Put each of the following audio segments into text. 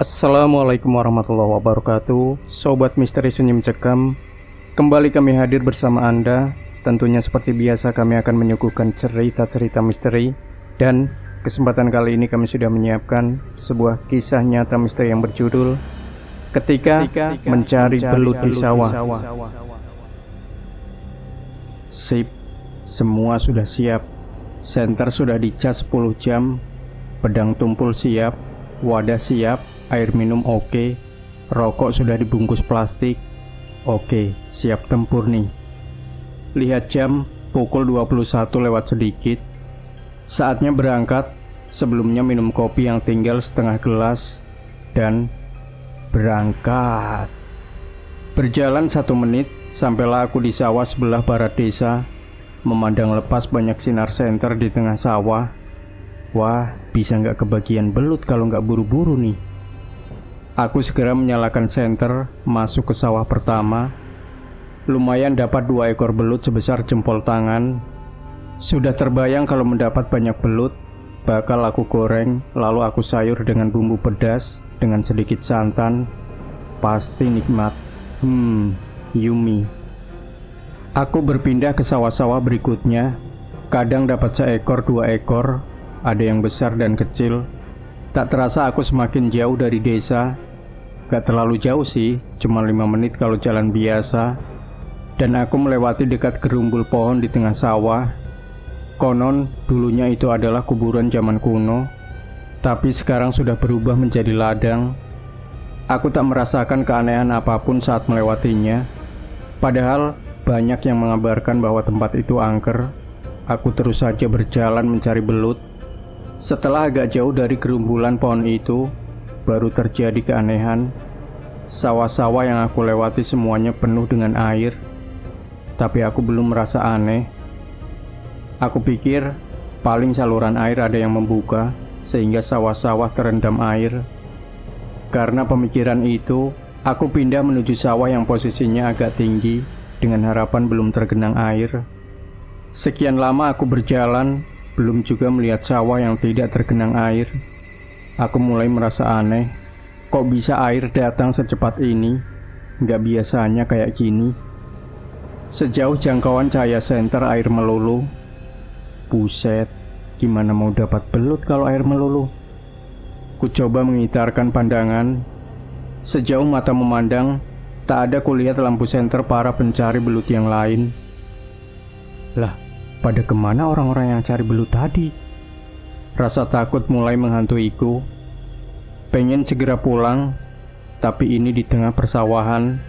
Assalamualaikum warahmatullahi wabarakatuh. Sobat Misteri Sunyi Mencekam, kembali kami hadir bersama Anda. Tentunya seperti biasa kami akan menyuguhkan cerita-cerita misteri. Dan kesempatan kali ini kami sudah menyiapkan sebuah kisah nyata misteri yang berjudul Ketika Mencari Belut di Sawah. Sip, semua sudah siap. Senter sudah dicas 10 jam. Pedang tumpul siap, wadah siap, air minum oke, rokok sudah dibungkus plastik. Oke, siap tempur nih. Lihat jam, pukul 21 lewat sedikit. Saatnya berangkat. Sebelumnya minum kopi yang tinggal setengah gelas. Dan berangkat. Berjalan 1 menit, sampailah aku di sawah sebelah barat desa. Memandang lepas banyak sinar senter di tengah sawah. Wah, bisa nggak kebagian belut kalau nggak buru-buru nih. Aku segera menyalakan senter, masuk ke sawah pertama. Lumayan dapat 2 ekor belut sebesar jempol tangan. Sudah terbayang kalau mendapat banyak belut, bakal aku goreng, lalu aku sayur dengan bumbu pedas, dengan sedikit santan. Pasti nikmat. Yummy. Aku berpindah ke sawah-sawah berikutnya. Kadang dapat seekor, 2 ekor. Ada yang besar dan kecil. Tak terasa aku semakin jauh dari desa. Gak terlalu jauh sih, cuma 5 menit kalau jalan biasa. Dan aku melewati dekat gerumbul pohon di tengah sawah. Konon, dulunya itu adalah kuburan zaman kuno. Tapi sekarang sudah berubah menjadi ladang. Aku tak merasakan keanehan apapun saat melewatinya. Padahal, banyak yang mengabarkan bahwa tempat itu angker. Aku terus saja berjalan mencari belut. Setelah agak jauh dari gerumbulan pohon itu, baru terjadi keanehan. Sawah-sawah yang aku lewati semuanya penuh dengan air. Tapi aku belum merasa aneh. Aku pikir paling saluran air ada yang membuka, sehingga sawah-sawah terendam air. Karena pemikiran itu, aku pindah menuju sawah yang posisinya agak tinggi, dengan harapan belum tergenang air. Sekian lama aku berjalan, belum juga melihat sawah yang tidak tergenang air. Aku mulai merasa aneh. Kok bisa air datang secepat ini? Nggak biasanya kayak gini. Sejauh jangkauan cahaya senter air melulu. Buset, gimana mau dapat belut kalau air melulu? Ku coba mengitarkan pandangan. Sejauh mata memandang, tak ada kulihat lampu senter para pencari belut yang lain. Lah, pada kemana orang-orang yang cari belut tadi? Rasa takut mulai menghantuiku. Pengen segera pulang, tapi ini di tengah persawahan.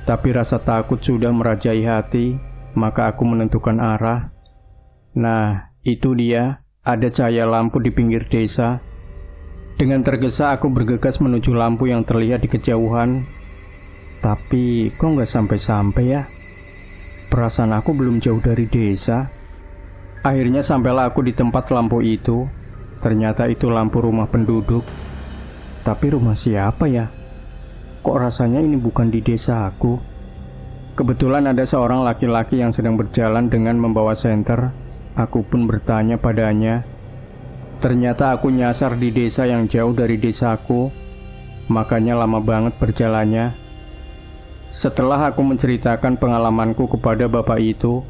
Tapi rasa takut sudah merajai hati, maka aku menentukan arah. Nah, itu dia, ada cahaya lampu di pinggir desa. Dengan tergesa aku bergegas menuju lampu yang terlihat di kejauhan. Tapi kok nggak sampai-sampai ya? Perasaan aku belum jauh dari desa. Akhirnya sampailah aku di tempat lampu itu. Ternyata itu lampu rumah penduduk. Tapi rumah siapa ya? Kok rasanya ini bukan di desa aku? Kebetulan ada seorang laki-laki yang sedang berjalan dengan membawa senter. Aku pun bertanya padanya. Ternyata aku nyasar di desa yang jauh dari desaku. Makanya lama banget berjalannya. Setelah aku menceritakan pengalamanku kepada bapak itu,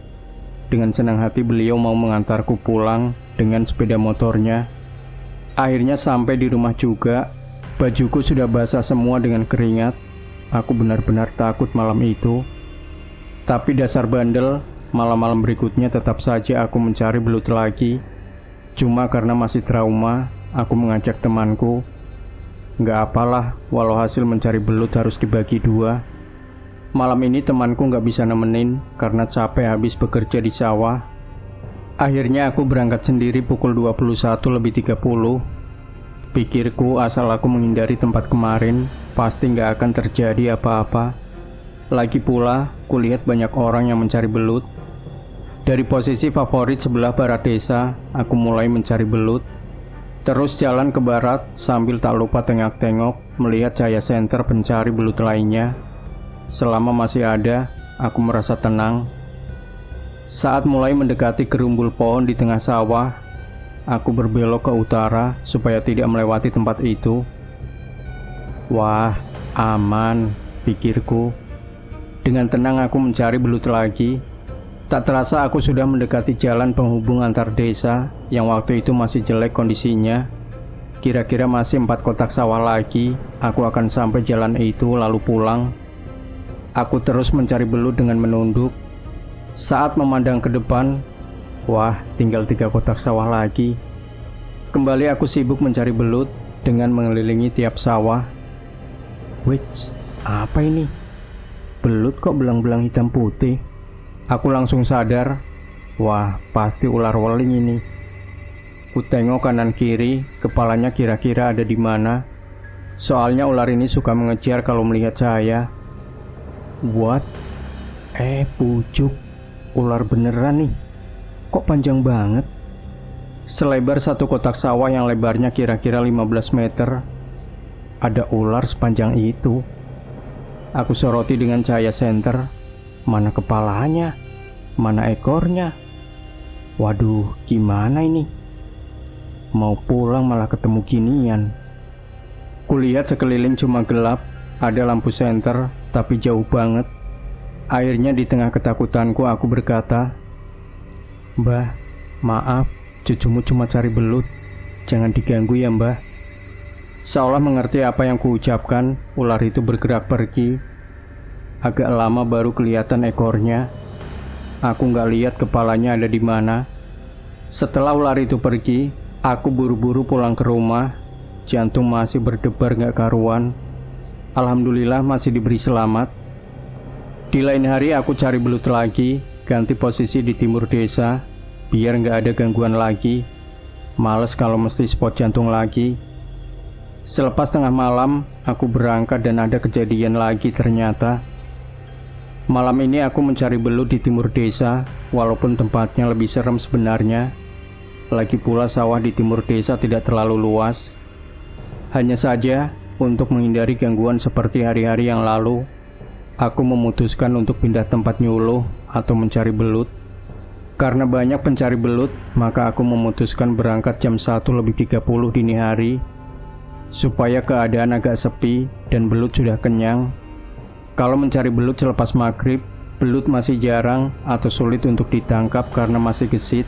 dengan senang hati beliau mau mengantarku pulang dengan sepeda motornya. Akhirnya sampai di rumah juga. Bajuku sudah basah semua dengan keringat. Aku benar-benar takut malam itu. Tapi dasar bandel, malam-malam berikutnya tetap saja aku mencari belut lagi. Cuma karena masih trauma, aku mengajak temanku. Nggak apalah, walau hasil mencari belut harus dibagi 2. Malam ini temanku nggak bisa nemenin karena capek habis bekerja di sawah. Akhirnya aku berangkat sendiri pukul 21.30. Pikirku asal aku menghindari tempat kemarin, pasti nggak akan terjadi apa-apa. Lagi pula, kulihat banyak orang yang mencari belut. Dari posisi favorit sebelah barat desa, aku mulai mencari belut. Terus jalan ke barat sambil tak lupa tengok-tengok melihat cahaya senter pencari belut lainnya. Selama masih ada, aku merasa tenang. Saat mulai mendekati gerumbul pohon di tengah sawah, aku berbelok ke utara supaya tidak melewati tempat itu. Wah, aman, pikirku. Dengan tenang aku mencari belut lagi. Tak terasa aku sudah mendekati jalan penghubung antar desa yang waktu itu masih jelek kondisinya. Kira-kira masih 4 kotak sawah lagi, aku akan sampai jalan itu lalu pulang. Aku terus mencari belut dengan menunduk. Saat memandang ke depan, wah, tinggal 3 kotak sawah lagi. Kembali aku sibuk mencari belut dengan mengelilingi tiap sawah. Wits, apa ini? Belut kok belang-belang hitam putih? Aku langsung sadar, wah, pasti ular weling ini. Ku tengok kanan kiri, kepalanya kira-kira ada di mana. Soalnya ular ini suka mengejar kalau melihat saya. What? Pucuk, ular beneran nih. Kok panjang banget? Selebar 1 kotak sawah yang lebarnya kira-kira 15 meter. Ada ular sepanjang itu. Aku soroti dengan cahaya senter. Mana kepalanya? Mana ekornya? Waduh, gimana ini? Mau pulang malah ketemu ginian. Kulihat sekeliling cuma gelap. Ada lampu senter, tapi jauh banget. Akhirnya di tengah ketakutanku aku berkata, "Mbah, maaf, cucumu cuma cari belut. Jangan diganggu ya, Mbah." Seolah mengerti apa yang kuucapkan, ular itu bergerak pergi. Agak lama baru kelihatan ekornya. Aku nggak lihat kepalanya ada di mana. Setelah ular itu pergi, aku buru-buru pulang ke rumah. Jantung masih berdebar nggak karuan. Alhamdulillah masih diberi selamat. Di lain hari aku cari belut lagi, ganti posisi di timur desa, biar nggak ada gangguan lagi. Males kalau mesti spot jantung lagi. Selepas tengah malam, aku berangkat dan ada kejadian lagi ternyata. Malam ini aku mencari belut di timur desa, walaupun tempatnya lebih serem sebenarnya. Lagi pula sawah di timur desa tidak terlalu luas. Hanya saja, untuk menghindari gangguan seperti hari-hari yang lalu, aku memutuskan untuk pindah tempat nyuluh atau mencari belut. Karena banyak pencari belut, maka aku memutuskan berangkat jam 1:30 dini hari, supaya keadaan agak sepi dan belut sudah kenyang. Kalau mencari belut selepas maghrib, belut masih jarang atau sulit untuk ditangkap karena masih gesit.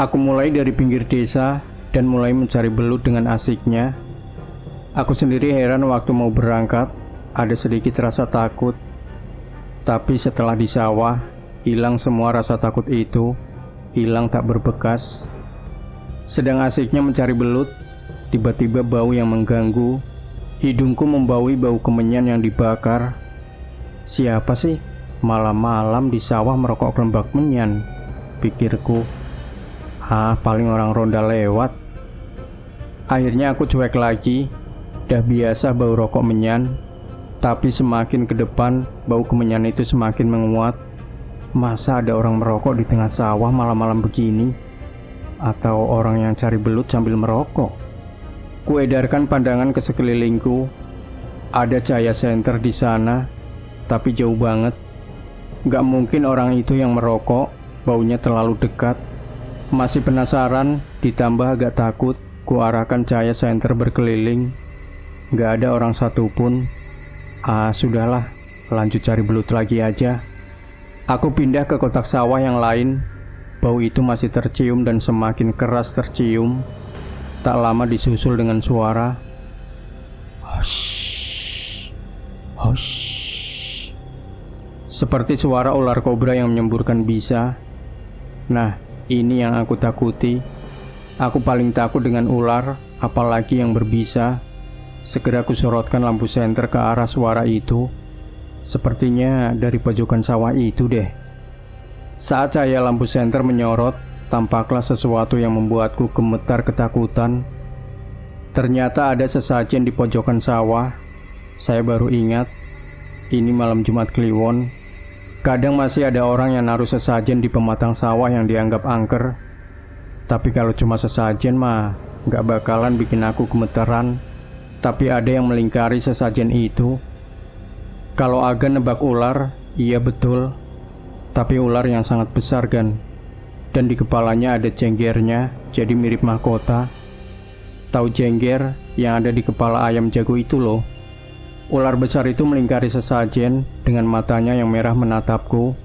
Aku mulai dari pinggir desa dan mulai mencari belut dengan asiknya. Aku sendiri heran waktu mau berangkat, ada sedikit rasa takut. Tapi setelah di sawah, hilang semua rasa takut itu, hilang tak berbekas. Sedang asiknya mencari belut, tiba-tiba bau yang mengganggu. Hidungku membaui bau kemenyan yang dibakar. Siapa sih malam-malam di sawah merokok lembak menyan? Pikirku. Paling orang ronda lewat. Akhirnya aku cuek lagi. Dah biasa bau rokok menyan. Tapi semakin ke depan, bau kemenyan itu semakin menguat. Masa ada orang merokok di tengah sawah malam-malam begini? Atau orang yang cari belut sambil merokok? Kuedarkan pandangan ke sekelilingku. Ada cahaya senter di sana, tapi jauh banget. Gak mungkin orang itu yang merokok, baunya terlalu dekat. Masih penasaran, ditambah agak takut, kuarahkan cahaya senter berkeliling. Gak ada orang satupun. Sudahlah, lanjut cari belut lagi aja. Aku pindah ke kotak sawah yang lain. Bau itu masih tercium dan semakin keras tercium. Tak lama disusul dengan suara hush, hush. Seperti suara ular kobra yang menyemburkan bisa. Nah, ini yang aku takuti. Aku paling takut dengan ular, apalagi yang berbisa. Segera kusorotkan lampu senter ke arah suara itu. Sepertinya dari pojokan sawah itu deh. Saat cahaya lampu senter menyorot, tampaklah sesuatu yang membuatku gemetar ketakutan. Ternyata ada sesajen di pojokan sawah. Saya baru ingat, ini malam Jumat Kliwon. Kadang masih ada orang yang naruh sesajen di pematang sawah yang dianggap angker. Tapi kalau cuma sesajen mah gak bakalan bikin aku gemetaran. Tapi ada yang melingkari sesajen itu. Kalau Aga nebak ular, iya betul. Tapi ular yang sangat besar kan. Dan di kepalanya ada jenggernya, jadi mirip mahkota. Tahu jengger yang ada di kepala ayam jago itu loh. Ular besar itu melingkari sesajen dengan matanya yang merah menatapku.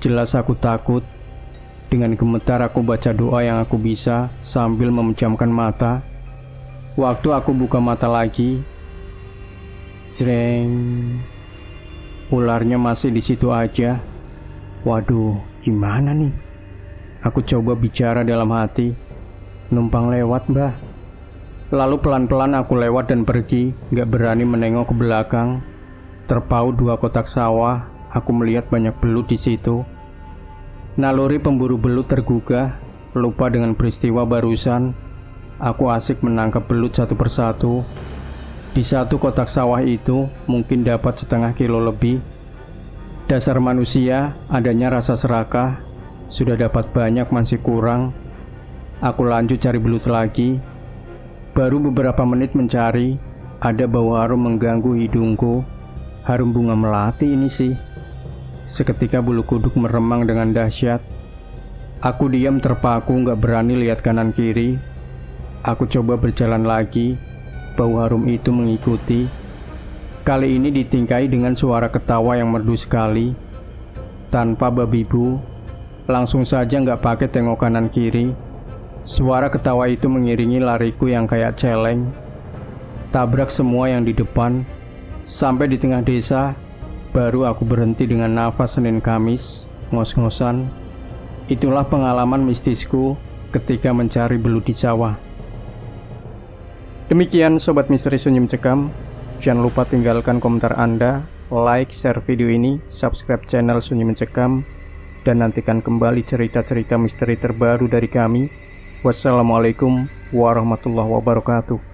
Jelas aku takut. Dengan gemetar aku baca doa yang aku bisa sambil memejamkan mata. Waktu aku buka mata lagi, jreng, ularnya masih di situ aja. Waduh, gimana nih? Aku coba bicara dalam hati. Numpang lewat, Mbah. Lalu pelan-pelan aku lewat dan pergi, gak berani menengok ke belakang. Terpaut 2 kotak sawah, aku melihat banyak belut di situ. Naluri pemburu belut tergugah, lupa dengan peristiwa barusan. Aku asik menangkap belut satu persatu. Di 1 kotak sawah itu mungkin dapat setengah kilo lebih. Dasar manusia, adanya rasa serakah. Sudah dapat banyak masih kurang. Aku lanjut cari belut lagi. Baru beberapa menit mencari, ada bau harum mengganggu hidungku. Harum bunga melati ini sih. Seketika bulu kuduk meremang dengan dahsyat. Aku diam terpaku, gak berani lihat kanan kiri. Aku coba berjalan lagi. Bau harum itu mengikuti. Kali ini ditingkai dengan suara ketawa yang merdu sekali. Tanpa babi bu, langsung saja gak pakai tengok kanan kiri. Suara ketawa itu mengiringi lariku yang kayak celeng. Tabrak semua yang di depan. Sampai di tengah desa, baru aku berhenti dengan nafas Senin Kamis, ngos-ngosan. Itulah pengalaman mistisku ketika mencari belut di sawah. Demikian Sobat Misteri Sunyi Mencekam. Jangan lupa tinggalkan komentar Anda, like, share video ini, subscribe channel Sunyi Mencekam, dan nantikan kembali cerita-cerita misteri terbaru dari kami. Wassalamualaikum warahmatullahi wabarakatuh.